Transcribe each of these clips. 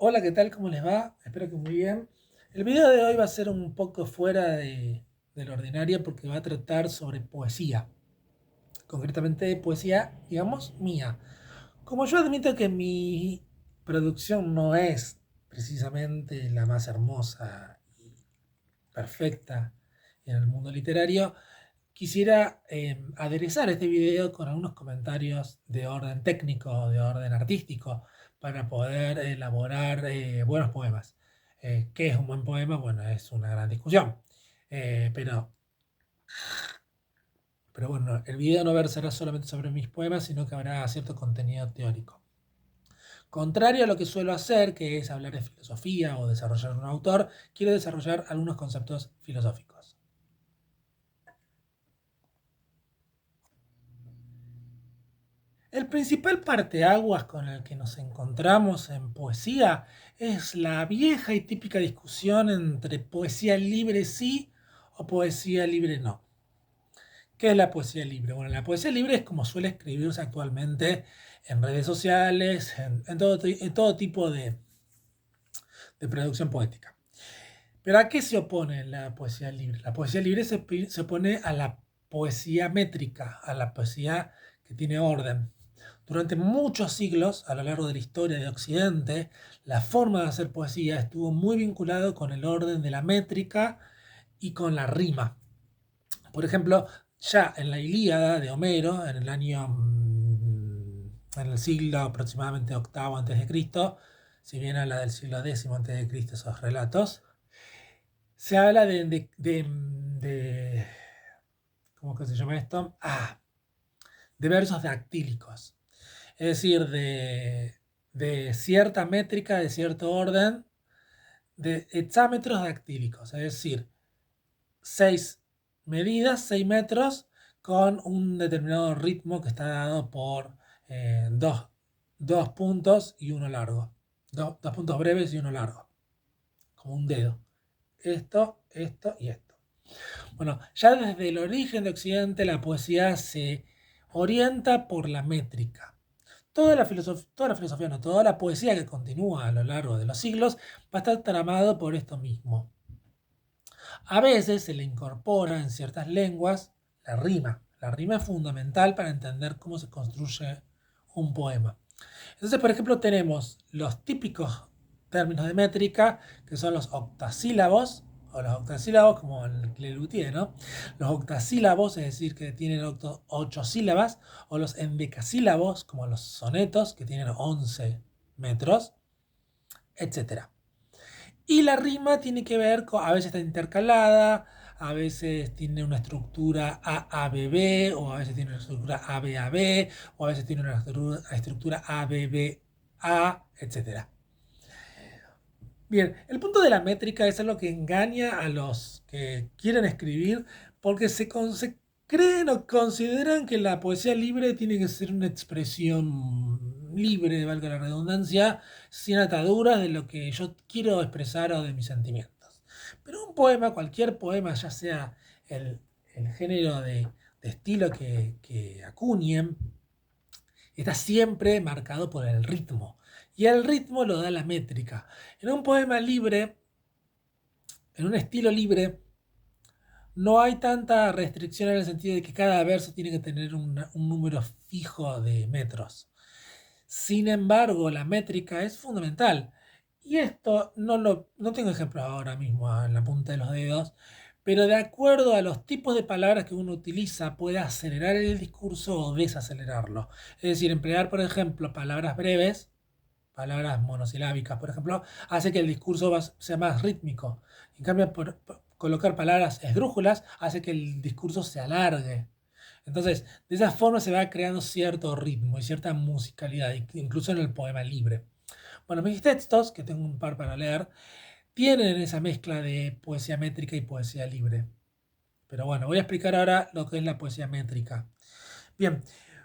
Hola, ¿qué tal? ¿Cómo les va? Espero que muy bien. El video de hoy va a ser un poco fuera de lo ordinario porque va a tratar sobre poesía, concretamente poesía, digamos, mía. Como yo admito que mi producción no es precisamente la más hermosa y perfecta en el mundo literario, quisiera aderezar este video con algunos comentarios de orden técnico, de orden artístico, para poder elaborar buenos poemas. ¿Qué es un buen poema? Bueno, es una gran discusión. Eh, pero, pero bueno, el video no versará solamente sobre mis poemas, sino que habrá cierto contenido teórico. Contrario a lo que suelo hacer, que es hablar de filosofía o desarrollar un autor, quiero desarrollar algunos conceptos filosóficos. El principal parteaguas con el que nos encontramos en poesía es la vieja y típica discusión entre poesía libre sí o poesía libre no. ¿Qué es la poesía libre? Bueno, la poesía libre es como suele escribirse actualmente en redes sociales, en todo tipo de producción poética. Pero ¿a qué se opone la poesía libre? La poesía libre se opone a la poesía métrica, a la poesía que tiene orden. Durante muchos siglos, a lo largo de la historia de Occidente, la forma de hacer poesía estuvo muy vinculado con el orden de la métrica y con la rima. Por ejemplo, ya en la Ilíada de Homero, en el año, en el siglo aproximadamente octavo antes de Cristo, si bien habla del siglo décimo antes de Cristo esos relatos, se habla de ¿cómo que se llama esto? De versos dactílicos. Es decir, de cierta métrica, de cierto orden, de hexámetros dactílicos. Es decir, 6 medidas, 6 metros, con un determinado ritmo que está dado por dos puntos y uno largo. Dos puntos breves y uno largo. Como un dedo. Esto y esto. Bueno, ya desde el origen de Occidente la poesía se orienta por la métrica. Toda la filosofía, no, toda la poesía que continúa a lo largo de los siglos va a estar tramado por esto mismo. A veces se le incorpora en ciertas lenguas la rima. La rima es fundamental para entender cómo se construye un poema. Entonces, por ejemplo, tenemos los típicos términos de métrica, que son los octasílabos, o los octasílabos como el Lelutier, ¿no? Los octasílabos, es decir, que tienen 8 sílabas, o los endecasílabos, como los sonetos, que tienen 11 metros, etcétera. Y la rima tiene que ver con, a veces está intercalada, a veces tiene una estructura AABB, o a veces tiene una estructura ABAB, o a veces tiene una estructura ABBA, etc. Bien, el punto de la métrica es algo que engaña a los que quieren escribir porque se creen o consideran que la poesía libre tiene que ser una expresión libre, valga la redundancia, sin ataduras de lo que yo quiero expresar o de mis sentimientos. Pero un poema, cualquier poema, ya sea el, el género de estilo que acuñen, está siempre marcado por el ritmo. Y el ritmo lo da la métrica. En un poema libre, en un estilo libre, no hay tanta restricción en el sentido de que cada verso tiene que tener un número fijo de metros. Sin embargo, la métrica es fundamental. Y esto no tengo ejemplos ahora mismo en la punta de los dedos, pero de acuerdo a los tipos de palabras que uno utiliza, puede acelerar el discurso o desacelerarlo. Es decir, emplear, por ejemplo, palabras breves, palabras monosilábicas, por ejemplo, hace que el discurso sea más rítmico. En cambio, colocar palabras esdrújulas hace que el discurso se alargue. Entonces, de esa forma se va creando cierto ritmo y cierta musicalidad, incluso en el poema libre. Bueno, mis textos, que tengo un par para leer, tienen esa mezcla de poesía métrica y poesía libre. Pero bueno, voy a explicar ahora lo que es la poesía métrica. Bien,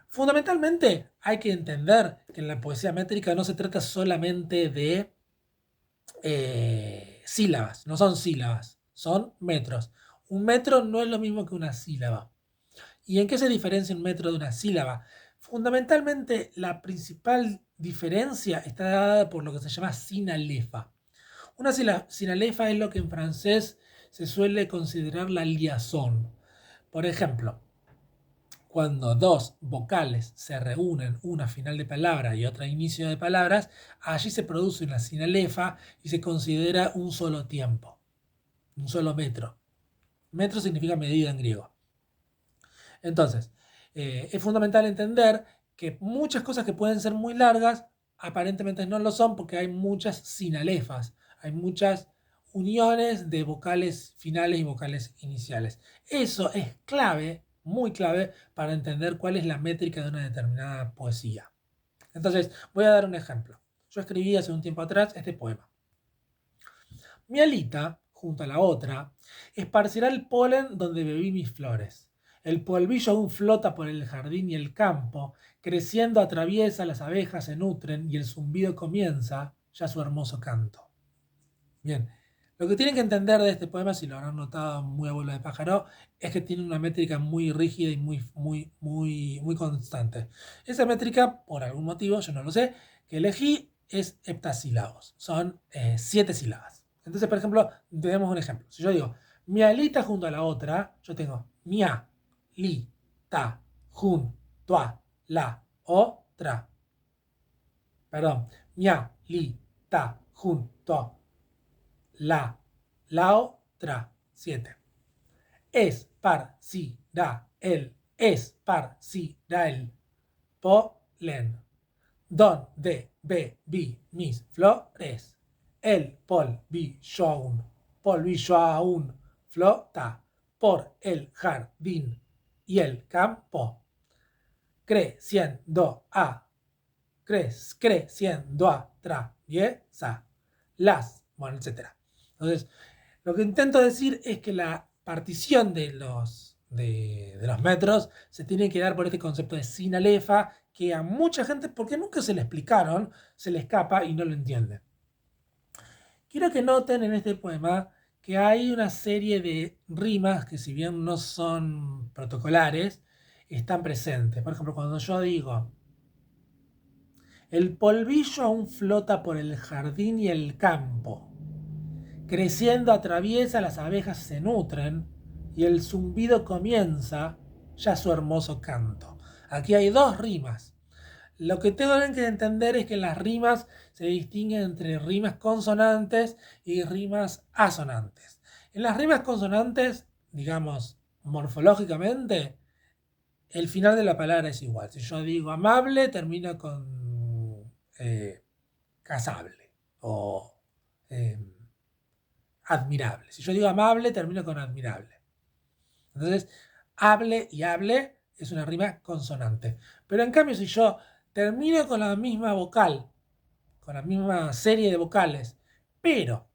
fundamentalmente hay que entender que en la poesía métrica no se trata solamente de sílabas, no son sílabas, son metros. Un metro no es lo mismo que una sílaba. ¿Y en qué se diferencia un metro de una sílaba? Fundamentalmente, la principal diferencia está dada por lo que se llama sinalefa. Una sinalefa es lo que en francés se suele considerar la liazón. Por ejemplo, cuando dos vocales se reúnen, una final de palabra y otra inicio de palabras, allí se produce una sinalefa y se considera un solo tiempo, un solo metro. Metro significa medida en griego. Entonces, es fundamental entender que muchas cosas que pueden ser muy largas, aparentemente no lo son porque hay muchas sinalefas, hay muchas uniones de vocales finales y vocales iniciales. Eso es clave, muy clave, para entender cuál es la métrica de una determinada poesía. Entonces, voy a dar un ejemplo. Yo escribí hace un tiempo atrás este poema. Mi alita, junto a la otra, esparcirá el polen donde bebí mis flores. El polvillo aún flota por el jardín y el campo, creciendo atraviesa, las abejas se nutren y el zumbido comienza ya su hermoso canto. Bien, lo que tienen que entender de este poema, si lo habrán notado muy a vuelo de pájaro, es que tiene una métrica muy rígida y muy constante. Esa métrica, por algún motivo, yo no lo sé, que elegí es heptasílabos, son 7 sílabas. Entonces, por ejemplo, tenemos un ejemplo. Si yo digo mi alita junto a la otra, yo tengo mia, li, ta, junto a la otra. Perdón, mia, li, ta, junto a la otra. 7. Esparcirá el polen donde bebí mis flores. El polvillo aún flota por el jardín y el campo, creciendo atraviesa bueno, etcétera. Entonces, lo que intento decir es que la partición de los metros se tiene que dar por este concepto de sinalefa que a mucha gente, porque nunca se le explicaron, se le escapa y no lo entiende. Quiero que noten en este poema que hay una serie de rimas que, si bien no son protocolares, están presentes. Por ejemplo, cuando yo digo el polvillo aún flota por el jardín y el campo, creciendo atraviesa, las abejas se nutren y el zumbido comienza ya su hermoso canto. Aquí hay 2 rimas. Lo que tienen que entender es que las rimas se distinguen entre rimas consonantes y rimas asonantes. En las rimas consonantes, digamos, morfológicamente, el final de la palabra es igual. Si yo digo amable, termina con casable o eh, admirable. Si yo digo amable, termino con admirable. Entonces, hable y hable es una rima consonante. Pero en cambio, si yo termino con la misma vocal, con la misma serie de vocales, pero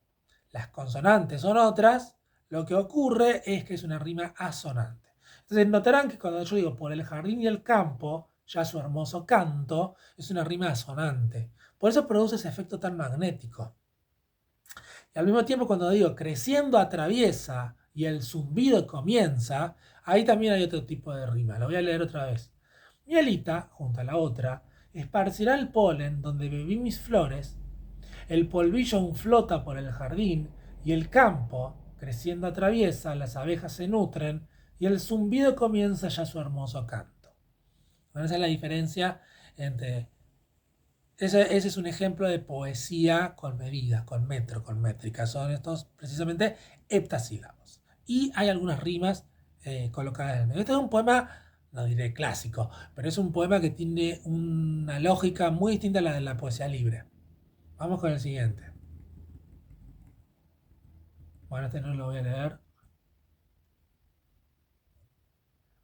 las consonantes son otras, lo que ocurre es que es una rima asonante. Entonces notarán que cuando yo digo por el jardín y el campo, ya su hermoso canto, es una rima asonante. Por eso produce ese efecto tan magnético. Y al mismo tiempo cuando digo creciendo atraviesa y el zumbido comienza, ahí también hay otro tipo de rima. Lo voy a leer otra vez. Mi alita, junto a la otra, esparcirá el polen donde bebí mis flores, el polvillo aún flota por el jardín y el campo, creciendo atraviesa, las abejas se nutren y el zumbido comienza ya su hermoso canto. Bueno, esa es la diferencia entre... Ese es un ejemplo de poesía con medida, con metro, con métrica. Son estos precisamente heptasílabos. Y hay algunas rimas colocadas en el medio. Este es un poema, no diré clásico, pero es un poema que tiene una lógica muy distinta a la de la poesía libre. Vamos con el siguiente. Bueno, este no lo voy a leer.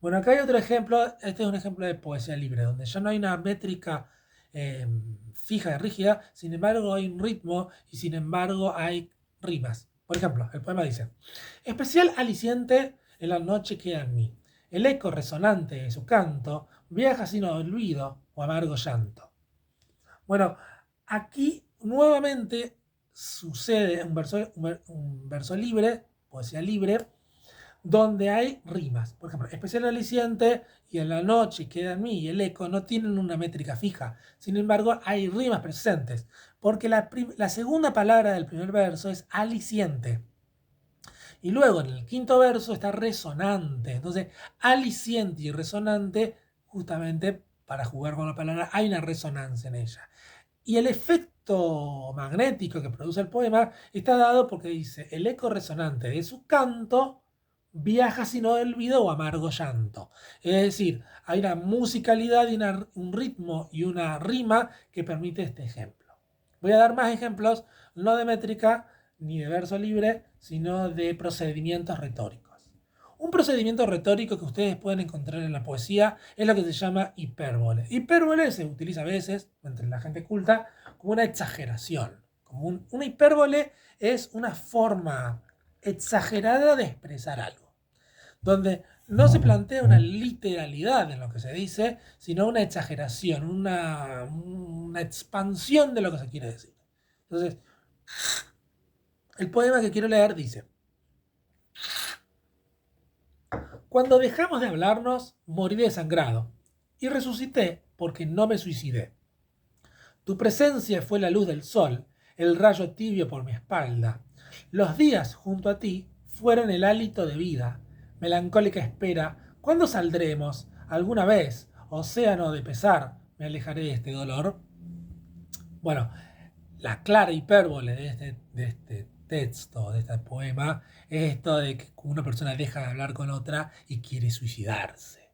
Bueno, acá hay otro ejemplo. Este es un ejemplo de poesía libre, donde ya no hay una métrica eh, fija y rígida, sin embargo hay un ritmo y sin embargo hay rimas. Por ejemplo, el poema dice: especial aliciente en la noche queda en mí. El eco resonante de su canto viaja sin olvido o amargo llanto. Bueno, aquí nuevamente sucede un verso libre, poesía libre, donde hay rimas. Por ejemplo, especial aliciente y en la noche queda en mí y el eco no tienen una métrica fija. Sin embargo, hay rimas presentes, porque la segunda palabra del primer verso es aliciente. Y luego en el quinto verso está resonante. Entonces, aliciente y resonante, justamente para jugar con la palabra, hay una resonancia en ella. Y el efecto magnético que produce el poema está dado porque dice, el eco resonante de su canto viaja sin olvido o amargo llanto. Es decir, hay una musicalidad y un ritmo y una rima que permite este ejemplo. Voy a dar más ejemplos, no de métrica ni de verso libre, sino de procedimientos retóricos. Un procedimiento retórico que ustedes pueden encontrar en la poesía es lo que se llama hipérbole. Hipérbole se utiliza a veces, entre la gente culta, como una exageración. Una hipérbole es una forma exagerada de expresar algo, donde no se plantea una literalidad en lo que se dice, sino una exageración, una expansión de lo que se quiere decir. Entonces, el poema que quiero leer dice: cuando dejamos de hablarnos, morí desangrado, y resucité porque no me suicidé. Tu presencia fue la luz del sol, el rayo tibio por mi espalda. Los días junto a ti fueron el hálito de vida. Melancólica espera, ¿cuándo saldremos? ¿Alguna vez? Océano de pesar, me alejaré de este dolor. Bueno, la clara hipérbole de este texto, de este poema, es esto de que una persona deja de hablar con otra y quiere suicidarse.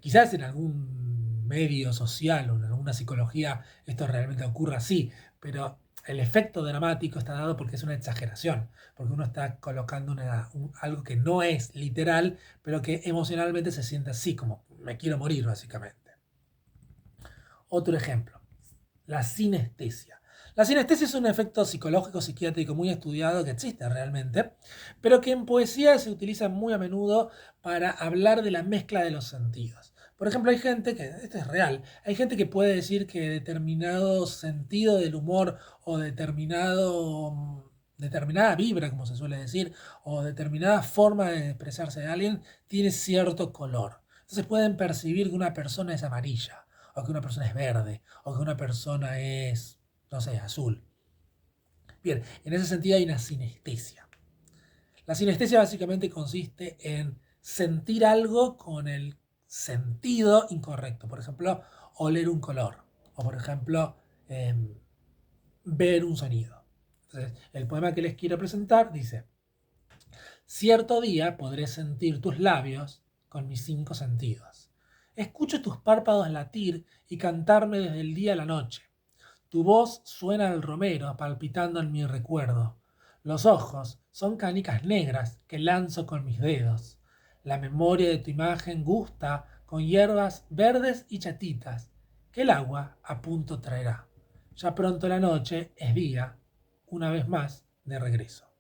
Quizás en algún medio social o en alguna psicología esto realmente ocurra así, pero el efecto dramático está dado porque es una exageración, porque uno está colocando algo que no es literal, pero que emocionalmente se siente así, como me quiero morir básicamente. Otro ejemplo, la sinestesia. La sinestesia es un efecto psicológico psiquiátrico muy estudiado que existe realmente, pero que en poesía se utiliza muy a menudo para hablar de la mezcla de los sentidos. Por ejemplo, hay gente que, esto es real, hay gente que puede decir que determinado sentido del humor o determinada vibra, como se suele decir, o determinada forma de expresarse de alguien tiene cierto color. Entonces pueden percibir que una persona es amarilla, o que una persona es verde, o que una persona es, no sé, azul. Bien, en ese sentido hay una sinestesia. La sinestesia básicamente consiste en sentir algo con el sentido incorrecto. Por ejemplo, oler un color. O por ejemplo, ver un sonido. Entonces, el poema que les quiero presentar dice: cierto día podré sentir tus labios con mis 5 sentidos. Escucho tus párpados latir y cantarme desde el día a la noche. Tu voz suena al romero palpitando en mi recuerdo. Los ojos son canicas negras que lanzo con mis dedos. La memoria de tu imagen gusta con hierbas verdes y chatitas que el agua a punto traerá. Ya pronto la noche es día, una vez más, de regreso.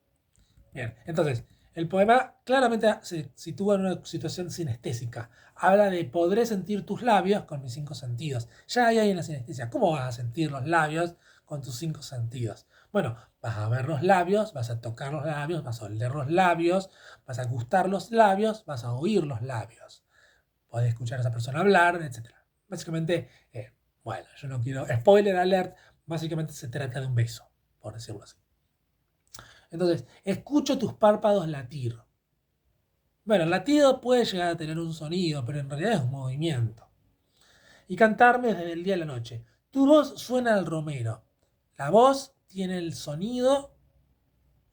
Bien, entonces, el poema claramente se sitúa en una situación sinestésica. Habla de podré sentir tus labios con mis 5 sentidos. Ya ahí hay una sinestesia. ¿Cómo vas a sentir los labios con tus 5 sentidos? Bueno, vas a ver los labios, vas a tocar los labios, vas a oler los labios, vas a gustar los labios, vas a oír los labios. Podés escuchar a esa persona hablar, etc. Básicamente, bueno, yo no quiero... Spoiler alert, básicamente se trata de un beso, por decirlo así. Entonces, escucho tus párpados latir. Bueno, el latido puede llegar a tener un sonido, pero en realidad es un movimiento. Y cantarme desde el día a la noche. Tu voz suena al romero. La voz tiene el sonido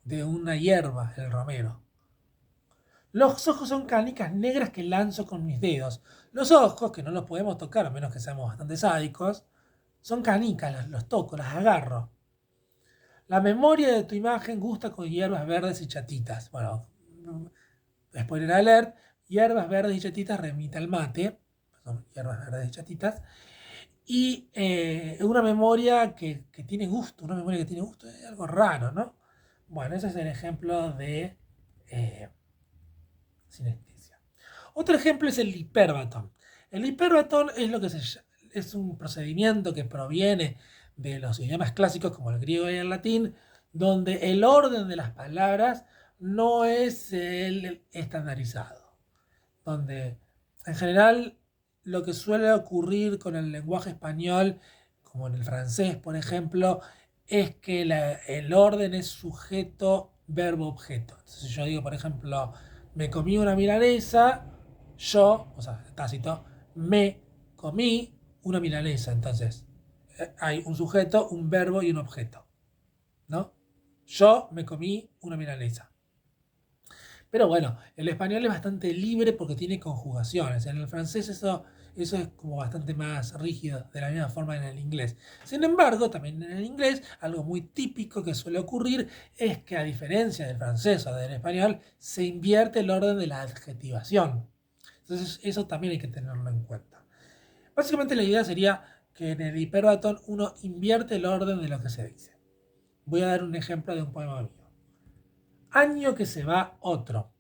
de una hierba, el romero. Los ojos son canicas negras que lanzo con mis dedos. Los ojos, que no los podemos tocar, a menos que seamos bastante sádicos, son canicas, los toco, las agarro. La memoria de tu imagen gusta con hierbas verdes y chatitas. Bueno, spoiler alert, hierbas verdes y chatitas remite al mate, son hierbas verdes y chatitas, y una memoria que tiene gusto, una memoria que tiene gusto, es algo raro, ¿no? Bueno, ese es el ejemplo de eh, sinestesia. Otro ejemplo es el hiperbatón. El hiperbatón es es un procedimiento que proviene de los idiomas clásicos como el griego y el latín, donde el orden de las palabras no es el estandarizado, donde en general lo que suele ocurrir con el lenguaje español, como en el francés, por ejemplo, es que el orden es sujeto, verbo, objeto. Entonces yo digo, por ejemplo, me comí una milanesa, yo, o sea, tácito, me comí una milanesa. Entonces, hay un sujeto, un verbo y un objeto, ¿no? Yo me comí una milanesa. Pero bueno, el español es bastante libre porque tiene conjugaciones. En el francés eso es como bastante más rígido, de la misma forma en el inglés. Sin embargo, también en el inglés, algo muy típico que suele ocurrir es que a diferencia del francés o del español, se invierte el orden de la adjetivación. Entonces eso también hay que tenerlo en cuenta. Básicamente la idea sería que en el hiperbatón uno invierte el orden de lo que se dice. Voy a dar un ejemplo de un poema mío. Año que se va otro.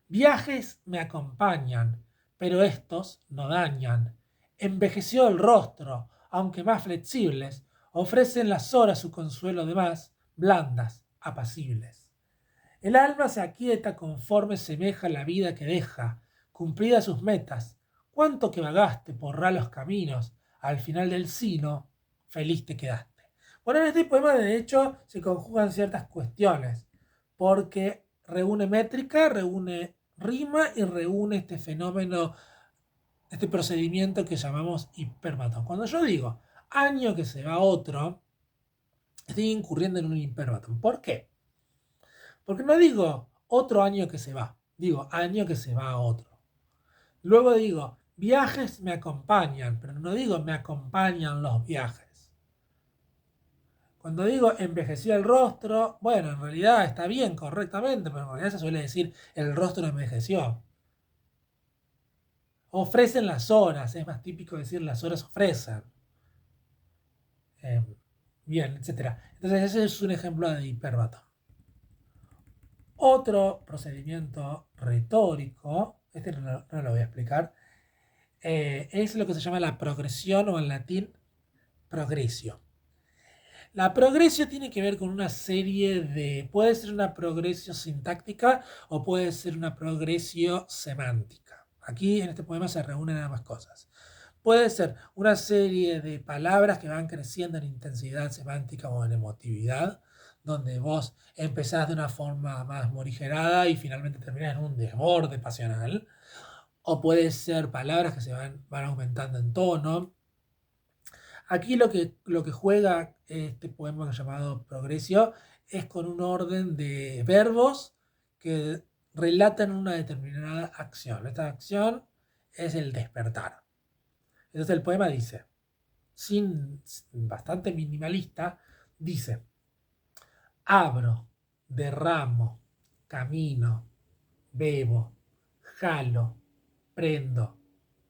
Viajes me acompañan, pero estos no dañan. Envejeció el rostro, aunque más flexibles, ofrecen las horas su consuelo de más, blandas, apacibles. El alma se aquieta conforme semeja la vida que deja, cumplidas sus metas. Cuánto que vagaste por ralos caminos, al final del sino, feliz te quedaste. Bueno, en este poema de hecho se conjugan ciertas cuestiones, porque reúne métrica, reúne rima y reúne este fenómeno, este procedimiento que llamamos hiperbatón. Cuando yo digo año que se va otro, estoy incurriendo en un hiperbatón. ¿Por qué? Porque no digo otro año que se va, digo año que se va otro. Luego digo viajes me acompañan, pero no digo me acompañan los viajes. Cuando digo envejeció el rostro, bueno, en realidad está bien, correctamente, pero en realidad se suele decir el rostro envejeció. Ofrecen las horas, es más típico decir las horas ofrecen. Eh, bien, etcétera. Entonces ese es un ejemplo de hiperbatón. Otro procedimiento retórico, este no lo voy a explicar, es lo que se llama la progresión o en latín progresio. La progresio tiene que ver con una serie de, puede ser una progresio sintáctica o puede ser una progresio semántica. Aquí en este poema se reúnen ambas cosas. Puede ser una serie de palabras que van creciendo en intensidad semántica o en emotividad, donde vos empezás de una forma más morigerada y finalmente terminás en un desborde pasional. O puede ser palabras que se van aumentando en tono. Aquí lo que juega este poema llamado Progresio es con un orden de verbos que relatan una determinada acción. Esta acción es el despertar. Entonces el poema dice, bastante minimalista, dice, abro, derramo, camino, bebo, jalo, prendo,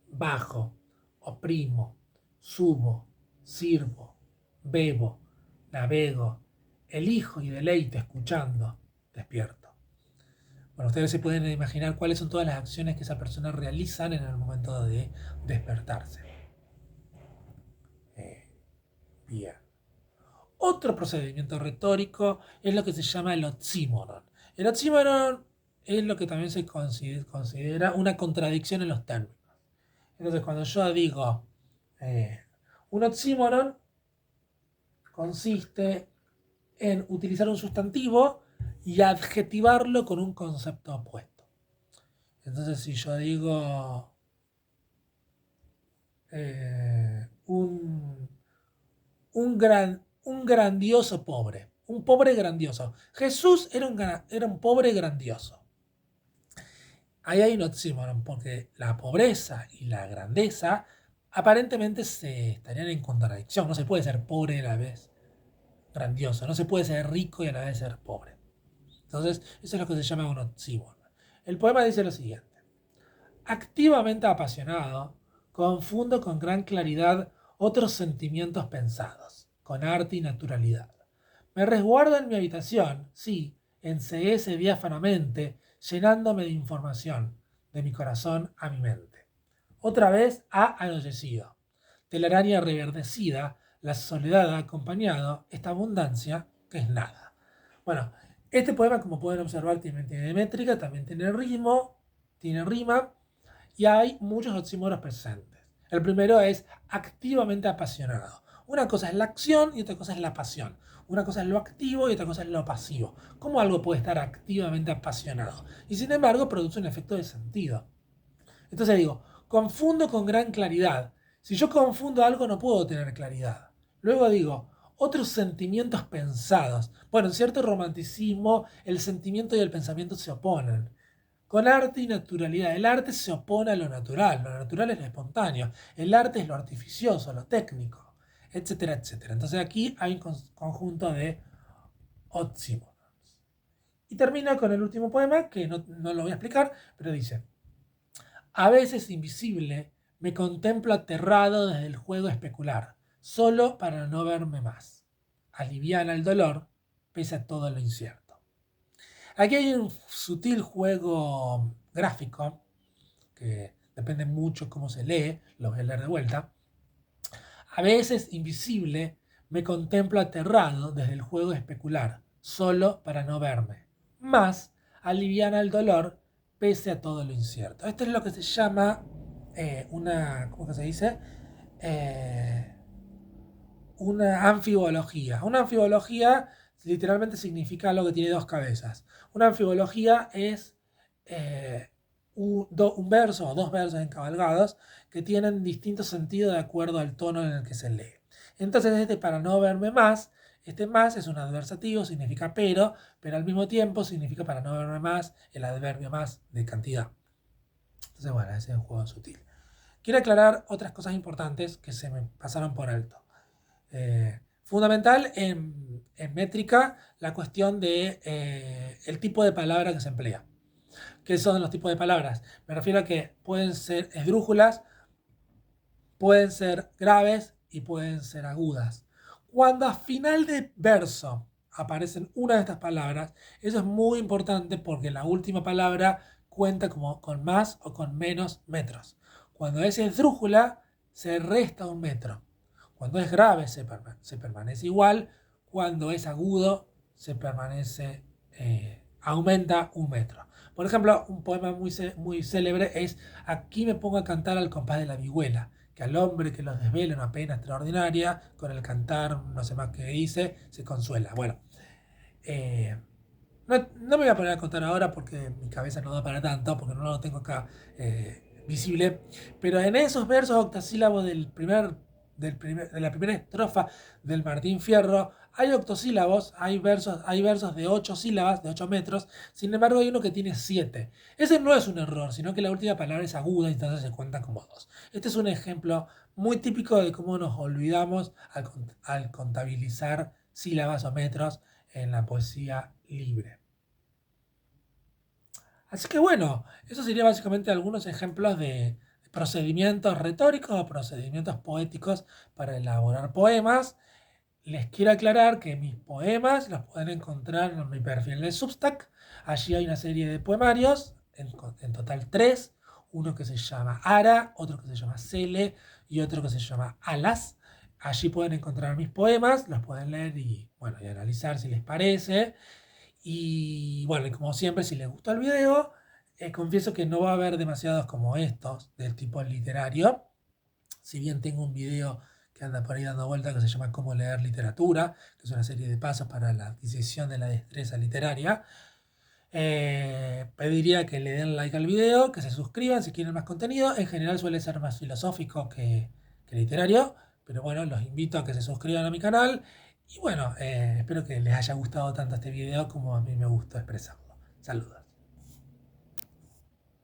bajo, oprimo, subo, sirvo, bebo, navego, elijo y deleito escuchando, despierto. Bueno, ustedes se pueden imaginar cuáles son todas las acciones que esa persona realizan en el momento de despertarse. Bien. Otro procedimiento retórico es lo que se llama el oxímoron. El oxímoron es lo que también se considera una contradicción en los términos. Entonces, cuando yo digo un oxímoron, consiste en utilizar un sustantivo y adjetivarlo con un concepto opuesto. Entonces, si yo digo un grandioso pobre, un pobre grandioso. Jesús era un pobre grandioso. Ahí hay un oxímoron, porque la pobreza y la grandeza aparentemente se estarían en contradicción. No se puede ser pobre y a la vez grandioso. No se puede ser rico y a la vez ser pobre. Entonces, eso es lo que se llama un oxímoron. El poema dice lo siguiente. Activamente apasionado, confundo con gran claridad otros sentimientos pensados, con arte y naturalidad. Me resguardo en mi habitación, sí, enceguece diáfanamente, llenándome de información, de mi corazón a mi mente. Otra vez ha anochecido. Telaraña reverdecida, la soledad ha acompañado esta abundancia que es nada. Bueno, Este poema, como pueden observar, tiene métrica, también tiene ritmo, tiene rima, y hay muchos oxímoros presentes. El primero es activamente apasionado. Una cosa es la acción y otra cosa es la pasión. Una cosa es lo activo y otra cosa es lo pasivo. ¿Cómo algo puede estar activamente apasionado? Y sin embargo produce un efecto de sentido. Entonces digo, confundo con gran claridad. Si yo confundo algo no puedo tener claridad. Luego digo, otros sentimientos pensados. Bueno, en cierto romanticismo el sentimiento y el pensamiento se oponen. Con arte y naturalidad. El arte se opone a lo natural. Lo natural es lo espontáneo. El arte es lo artificioso, lo técnico, etcétera, etcétera. Entonces aquí hay un conjunto de oxímoros. Y termina con el último poema, que no lo voy a explicar, pero dice, a veces invisible, me contemplo aterrado desde el juego especular, solo para no verme más. Aliviana el dolor, pese a todo lo incierto. Aquí hay un sutil juego gráfico, que depende mucho cómo se lee, lo voy a leer de vuelta. A veces invisible, me contemplo aterrado desde el juego especular, solo para no verme. Más aliviana el dolor, pese a todo lo incierto. Esto es lo que se llama ¿cómo que se dice? Eh, una anfibología. Una anfibología literalmente significa algo que tiene dos cabezas. Una anfibología es un verso o dos versos encabalgados que tienen distintos sentidos de acuerdo al tono en el que se lee. Entonces, para no verme más, este más es un adversativo, significa pero al mismo tiempo significa para no verme más el adverbio más de cantidad. Entonces, bueno, ese es un juego sutil. Quiero aclarar otras cosas importantes que se me pasaron por alto. Fundamental en métrica la cuestión de el tipo de palabra que se emplea. ¿Qué son los tipos de palabras? Me refiero a que pueden ser esdrújulas, pueden ser graves y pueden ser agudas. Cuando a final de verso aparecen una de estas palabras, eso es muy importante porque la última palabra cuenta como con más o con menos metros. Cuando es esdrújula, se resta un metro. Cuando es grave, se permanece igual. Cuando es agudo, se permanece, aumenta un metro. Por ejemplo, un poema muy célebre es Aquí me pongo a cantar al compás de la vihuela, que al hombre que los desvela una pena extraordinaria, con el cantar, no sé más qué dice, se consuela. Bueno, eh, no me voy a poner a contar ahora porque mi cabeza no da para tanto, porque no lo tengo acá visible, pero en esos versos octosílabos de la primera estrofa del Martín Fierro, hay octosílabos, hay versos de 8 sílabas, de 8 metros, sin embargo hay uno que tiene 7. Ese no es un error, sino que la última palabra es aguda y entonces se cuentan como dos. Este es un ejemplo muy típico de cómo nos olvidamos al contabilizar sílabas o metros en la poesía libre. Así que bueno, eso sería básicamente algunos ejemplos de procedimientos retóricos o procedimientos poéticos para elaborar poemas. Les quiero aclarar que mis poemas los pueden encontrar en mi perfil de Substack. Allí hay una serie de poemarios, en total 3. Uno que se llama Ara, otro que se llama Cele y otro que se llama Alas. Allí pueden encontrar mis poemas, los pueden leer y, bueno, y analizar si les parece. Y bueno, y como siempre, si les gustó el video, confieso que no va a haber demasiados como estos del tipo literario. Si bien tengo un video que anda por ahí dando vuelta que se llama Cómo leer literatura, que es una serie de pasos para la adquisición de la destreza literaria. Pediría que le den like al video, que se suscriban si quieren más contenido. En general suele ser más filosófico que literario, pero bueno, los invito a que se suscriban a mi canal. Y bueno, espero que les haya gustado tanto este video como a mí me gustó expresarlo. Saludos.